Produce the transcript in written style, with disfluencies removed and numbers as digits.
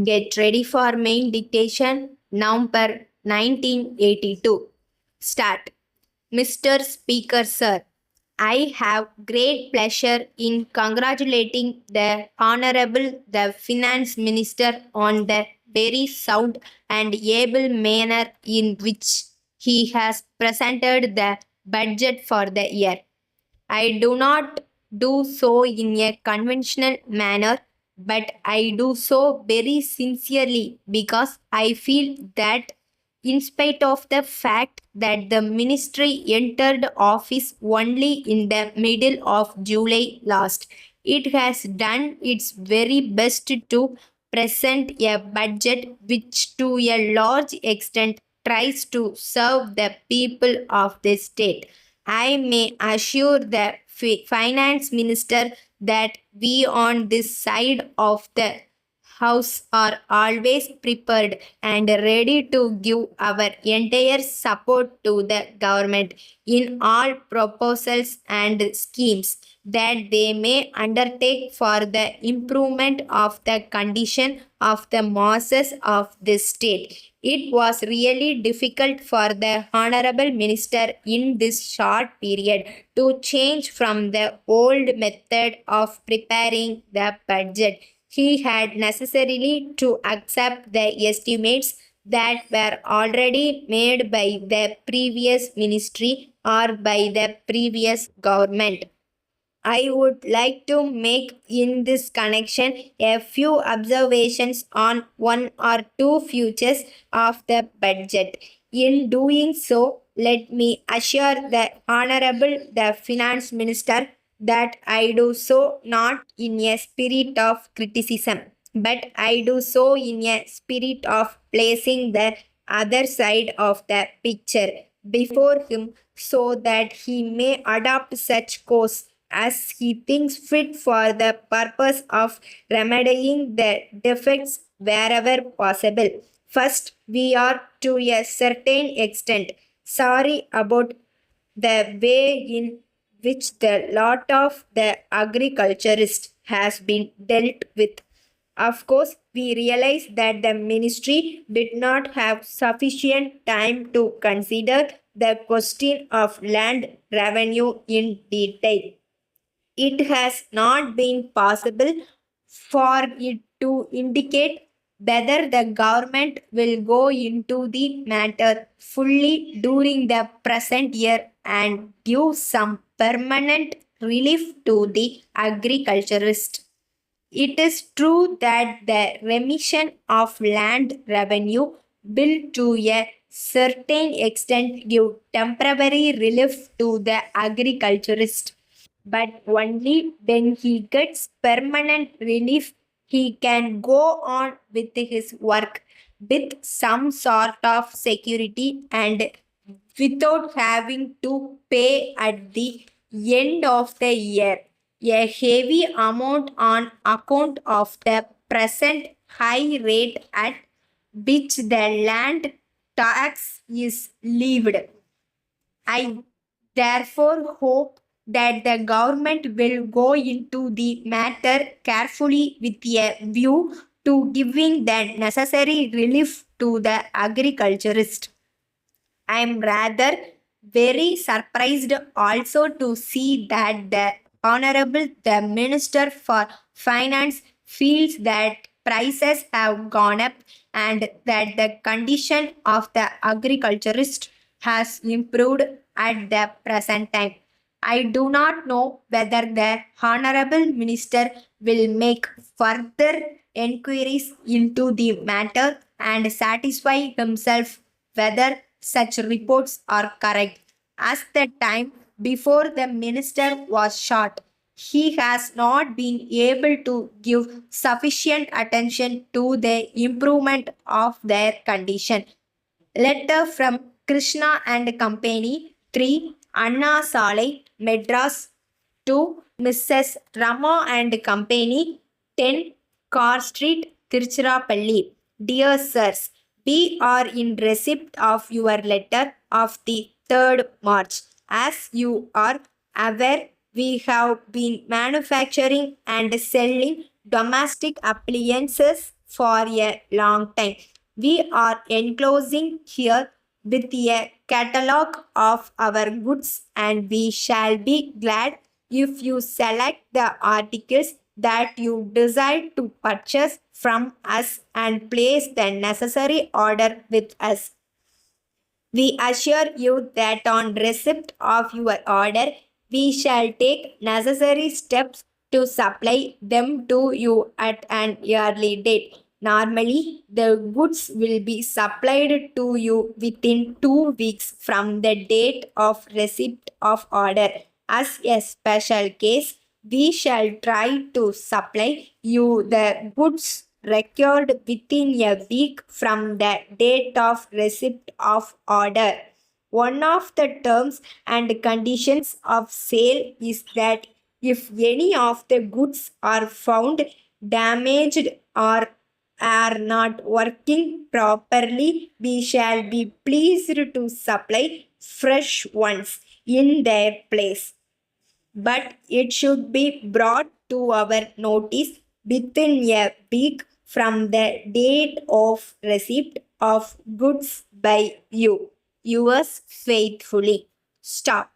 Get ready for main dictation, November 1982. Start. Mr. Speaker, sir, I have great pleasure in congratulating the Honorable the Finance Minister on the very sound and able manner in which he has presented the budget for the year. I do not do so in a conventional manner, but I do so very sincerely because I feel that, in spite of the fact that the ministry entered office only in the middle of July last, it has done its very best to present a budget which, to a large extent, tries to serve the people of the state. I may assure the finance minister that we on this side of the house are always prepared and ready to give our entire support to the government in all proposals and schemes that they may undertake for the improvement of the condition of the masses of this state. It was really difficult for the Honorable Minister in this short period to change from the old method of preparing the budget. He had necessarily to accept the estimates that were already made by the previous ministry or by the previous government. I would like to make in this connection a few observations on one or two features of the budget. In doing so, let me assure the Honorable the Finance Minister that I do so not in a spirit of criticism, but I do so in a spirit of placing the other side of the picture before him so that he may adopt such course as he thinks fit for the purpose of remedying the defects wherever possible. First, we are to a certain extent sorry about the way in which the lot of the agriculturist has been dealt with. Of course, we realize that the ministry did not have sufficient time to consider the question of land revenue in detail. It has not been possible for it to indicate whether the government will go into the matter fully during the present year and give some permanent relief to the agriculturist. It is true that the remission of land revenue will to a certain extent give temporary relief to the agriculturist, but only when he gets permanent relief he can go on with his work with some sort of security and without having to pay at the end of the year a heavy amount on account of the present high rate at which the land tax is levied. I therefore hope that the government will go into the matter carefully with a view to giving the necessary relief to the agriculturist. I am rather very surprised also to see that the Honorable the Minister for Finance feels that prices have gone up and that the condition of the agriculturist has improved at the present time. I do not know whether the Honorable Minister will make further enquiries into the matter and satisfy himself whether such reports are correct. As the time before the minister was short, he has not been able to give sufficient attention to the improvement of their condition. Letter from Krishna and Company, 3 Anna Salai, Madras, to Mrs. Rama and Company, 10 Car Street, Tiruchirappalli. Dear sirs, we are in receipt of your letter of the 3rd March. As you are aware, we have been manufacturing and selling domestic appliances for a long time. We are enclosing here with a catalog of our goods, and we shall be glad if you select the articles that you desire to purchase from us and place the necessary order with us. We assure you that on receipt of your order, we shall take necessary steps to supply them to you at an early date. Normally, the goods will be supplied to you within 2 weeks from the date of receipt of order. As a special case, we shall try to supply you the goods required within a week from the date of receipt of order. One of the terms and conditions of sale is that if any of the goods are found damaged or are not working properly, we shall be pleased to supply fresh ones in their place, but it should be brought to our notice within a week from the date of receipt of goods by you. Yours faithfully. Stop.